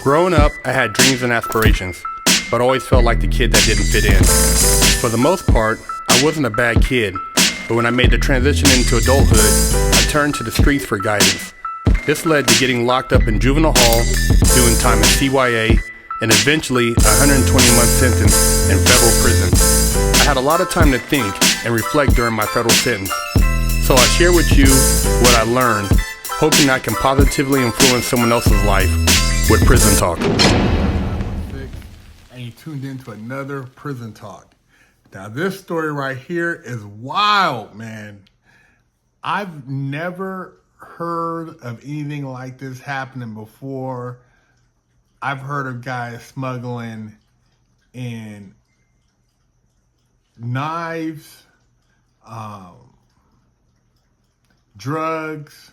Growing up, I had dreams and aspirations, but always felt like the kid that didn't fit in. For the most part, I wasn't a bad kid, but when I made the transition into adulthood, I turned to the streets for guidance. This led to getting locked up in juvenile hall, doing time in CYA, and eventually a 120-month sentence in federal prison. I had a lot of time to think and reflect during my federal sentence, so I share with you what I learned, hoping I can positively influence someone else's life with Prison Talk. And you tuned into another Prison Talk. Now this story right here is wild, man. I've never heard of anything like this happening before. I've heard of guys smuggling in knives, drugs.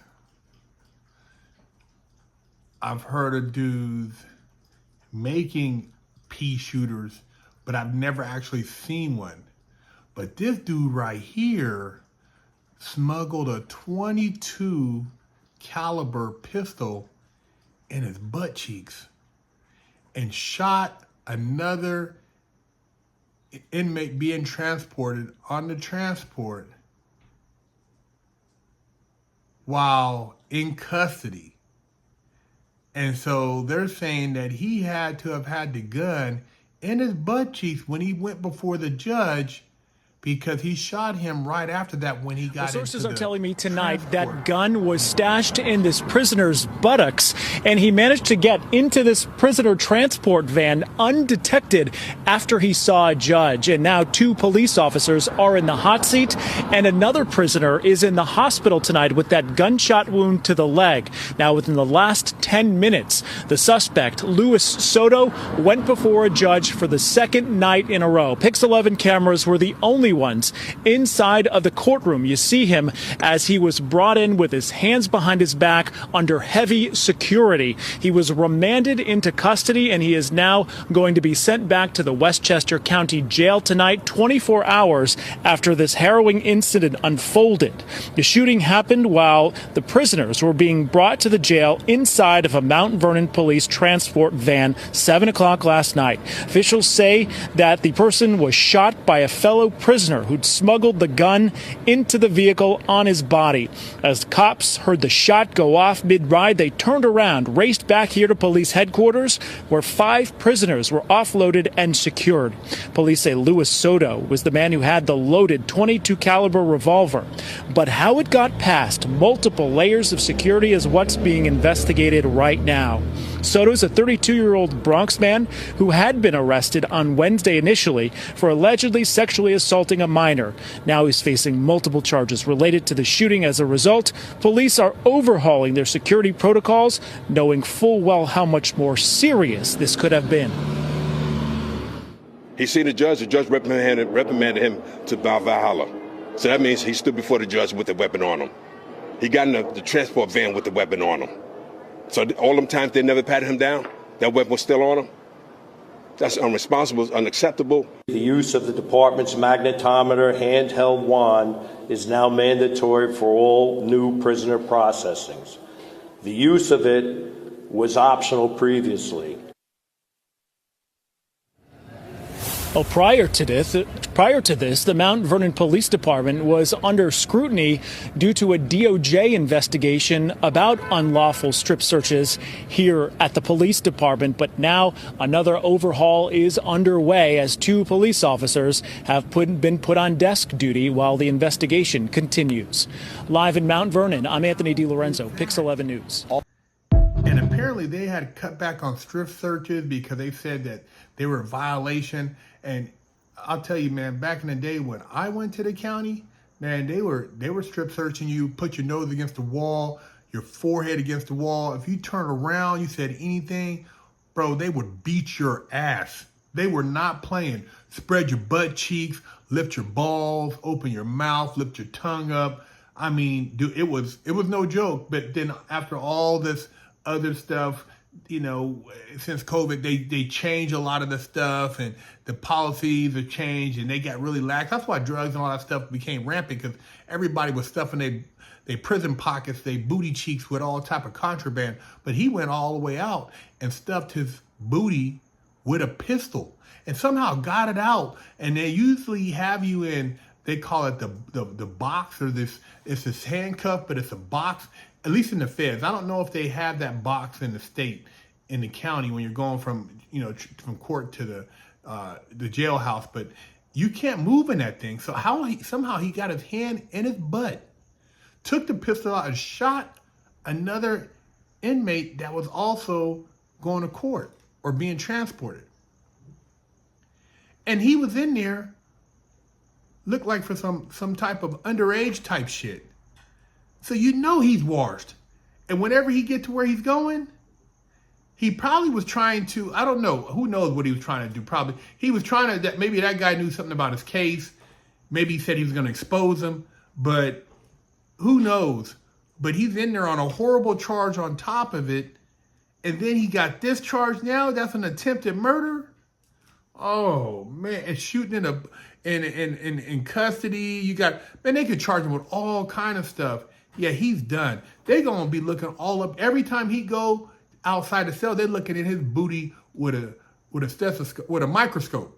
I've heard of dudes making pea shooters, but I've never actually seen one. But this dude right here smuggled a .22 caliber pistol in his butt cheeks and shot another inmate being transported on the transport while in custody. And so they're saying that he had to have had the gun in his butt cheeks when he went before the judge, because he shot him right after that when he got into the sources are telling me tonight transport. that gun was stashed in this prisoner's buttocks, and he managed to get into this prisoner transport van undetected after he saw a judge. And now 2 police officers are in the hot seat, and another prisoner is in the hospital tonight with that gunshot wound to the leg. Now, within the last 10 minutes, the suspect, Luis Soto, went before a judge for the second night in a row. Pix 11 cameras were the only ones inside of the courtroom. You see him as he was brought in with his hands behind his back under heavy security. He was remanded into custody, and he is now going to be sent back to the Westchester County Jail tonight, 24 hours after this harrowing incident unfolded. The shooting happened while the prisoners were being brought to the jail inside of a Mount Vernon police transport van, 7 o'clock last night. Officials say that the person was shot by a fellow prisoner who'd smuggled the gun into the vehicle on his body. As cops heard the shot go off mid-ride, they turned around, raced back here to police headquarters, where 5 prisoners were offloaded and secured. Police say Luis Soto was the man who had the loaded .22 caliber revolver. But how it got past multiple layers of security is what's being investigated right now. Soto's a 32-year-old Bronx man who had been arrested on Wednesday initially for allegedly sexually assaulting a minor. Now he's facing multiple charges related to the shooting. As a result, police are overhauling their security protocols, knowing full well how much more serious this could have been. He seen the judge reprimanded him to Valhalla. So that means he stood before the judge with a weapon on him. He got in the transport van with the weapon on him. So all them times they never patted him down, that weapon was still on him. That's unresponsible, unacceptable. The use of the department's magnetometer handheld wand is now mandatory for all new prisoner processings. The use of it was optional previously. Well, prior to this, the Mount Vernon Police Department was under scrutiny due to a DOJ investigation about unlawful strip searches here at the police department. But now another overhaul is underway as 2 police officers have been put on desk duty while the investigation continues. Live in Mount Vernon, I'm Anthony DiLorenzo, Pix 11 News. And apparently they had cut back on strip searches because they said that they were a violation. And I'll tell you, man, back in the day when I went to the county, man, they were strip searching you, put your nose against the wall, your forehead against the wall. If you turned around, you said anything, bro, they would beat your ass. They were not playing. Spread your butt cheeks, lift your balls, open your mouth, lift your tongue up. I mean, dude, it was no joke. But then after all this other stuff, you know, since COVID, they changed a lot of the stuff and the policies have changed and they got really lax. That's why drugs and all that stuff became rampant, because everybody was stuffing their prison pockets, their booty cheeks with all type of contraband. But he went all the way out and stuffed his booty with a pistol and somehow got it out. And they usually have you in, they call it the box, or it's this handcuff, but it's a box, at least in the feds. I don't know if they have that box in the state, in the county, when you're going from, you know, from court to the jailhouse, but you can't move in that thing. So somehow he got his hand in his butt, took the pistol out and shot another inmate that was also going to court or being transported. And he was in there, looked like for some type of underage type shit. So you know he's washed. And whenever he get to where he's going, he probably was trying to, I don't know, who knows what he was trying to do. Probably he was trying to, maybe that guy knew something about his case. Maybe he said he was going to expose him, but who knows? But he's in there on a horrible charge on top of it. And then he got this charge now. That's an attempted murder. Oh man, and shooting in custody. You got, man, they could charge him with all kind of stuff. Yeah, he's done. They're gonna be looking all up every time he go outside the cell. They're looking at his booty with a stethoscope, with a microscope.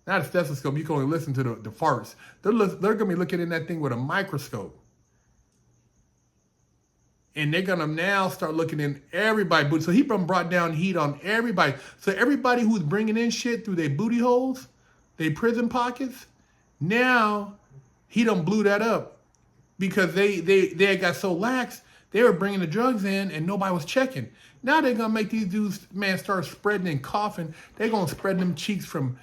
Not a stethoscope. You can only listen to the farts. They're gonna be looking in that thing with a microscope. And they're gonna now start looking in everybody's booty. So he brought down heat on everybody. So everybody who's bringing in shit through their booty holes, their prison pockets, now he done blew that up, because they got so lax. They were bringing the drugs in and nobody was checking. Now they're gonna make these dudes, man, start spreading and coughing. They're gonna spread them cheeks from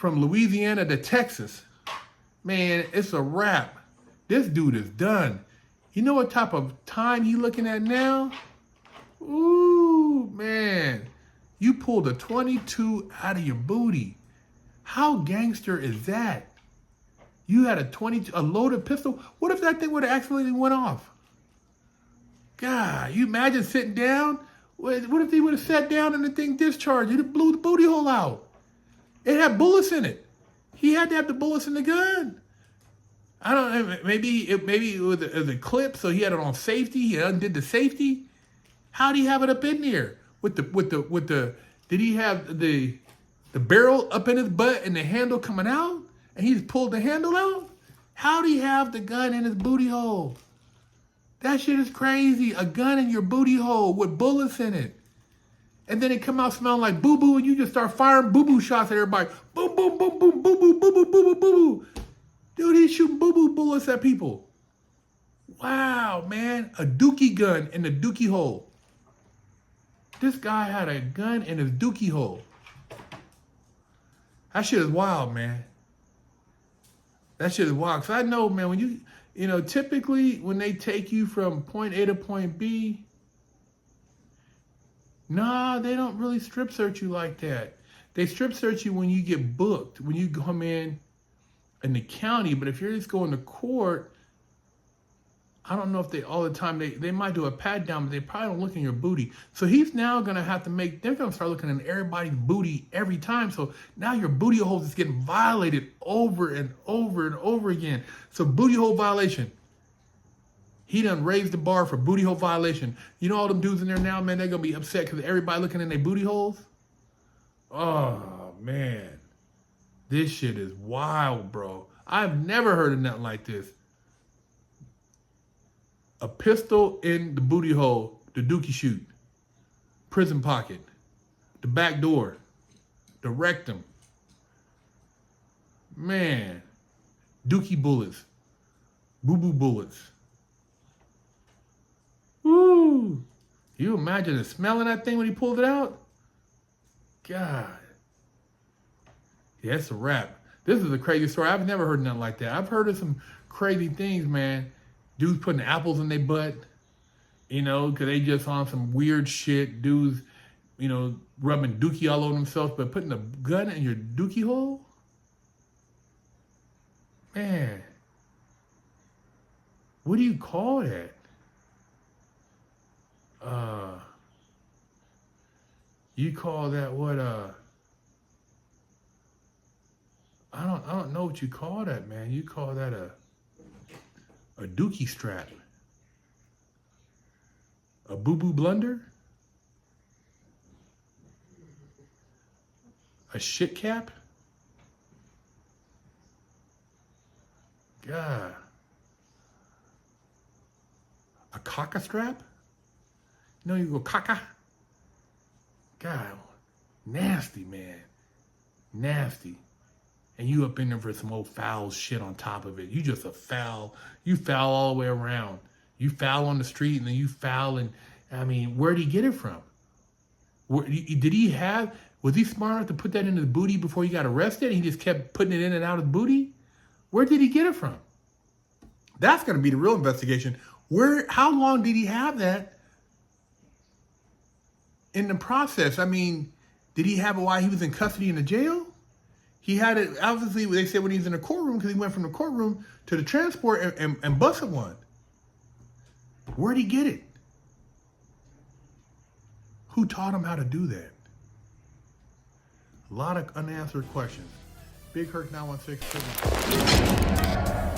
Louisiana to Texas. Man, it's a wrap. This dude is done. You know what type of time he looking at now? Ooh, man. You pulled a 22 out of your booty. How gangster is that? You had a loaded pistol. What if that thing would have accidentally went off? God, you imagine sitting down? What if he would have sat down and the thing discharged? You'd have blew the booty hole out. It had bullets in it. He had to have the bullets in the gun. I don't know. Maybe it was a clip, so he had it on safety. He undid the safety. How did he have it up in there with the? Did he have the barrel up in his butt and the handle coming out, and he just pulled the handle out? How did he have the gun in his booty hole? That shit is crazy. A gun in your booty hole with bullets in it, and then it come out smelling like boo boo, and you just start firing boo boo shots at everybody. Boom boom boom boom boo boo boo boo boo boo boo boo. Dude, he's shooting boo-boo bullets at people. Wow, man. A dookie gun in the dookie hole. This guy had a gun in his dookie hole. That shit is wild, man. That shit is wild. Because I know, man, when you know, typically when they take you from point A to point B, nah, they don't really strip search you like that. They strip search you when you get booked, when you come in the county. But if you're just going to court, I don't know if they all the time, they might do a pat down, but they probably don't look in your booty. So he's now gonna have to they're gonna start looking in everybody's booty every time. So now your booty hole is getting violated over and over and over again. So booty hole violation. He done raised the bar for booty hole violation. You know all them dudes in there now, man, they're gonna be upset because everybody looking in their booty holes. Oh man. This shit is wild, bro. I've never heard of nothing like this. A pistol in the booty hole, the dookie chute, prison pocket, the back door, the rectum. Man, dookie bullets, boo-boo bullets. Woo! You imagine the smell of that thing when he pulled it out? God. Yeah, it's a wrap. This is a crazy story. I've never heard nothing like that. I've heard of some crazy things, man. Dudes putting apples in their butt, you know, because they just on some weird shit. Dudes, you know, rubbing dookie all over themselves, but putting a gun in your dookie hole? Man, what do you call that? You call that what? I don't know what you call that, man. You call that a dookie strap, a boo-boo blunder, a shit cap. God, a caca strap. You know, you go caca. God, nasty, man, nasty. And you up in there for some old foul shit on top of it. You just a foul. You foul all the way around. You foul on the street, and then you foul. And I mean, where did he get it from? Did he have? Was he smart enough to put that in his booty before he got arrested? And he just kept putting it in and out of the booty. Where did he get it from? That's going to be the real investigation. How long did he have that in the process? I mean, did he have it while he was in custody in the jail? He had it, obviously, they said when he was in the courtroom, because he went from the courtroom to the transport and busted one. Where'd he get it? Who taught him how to do that? A lot of unanswered questions. Big Herc 916.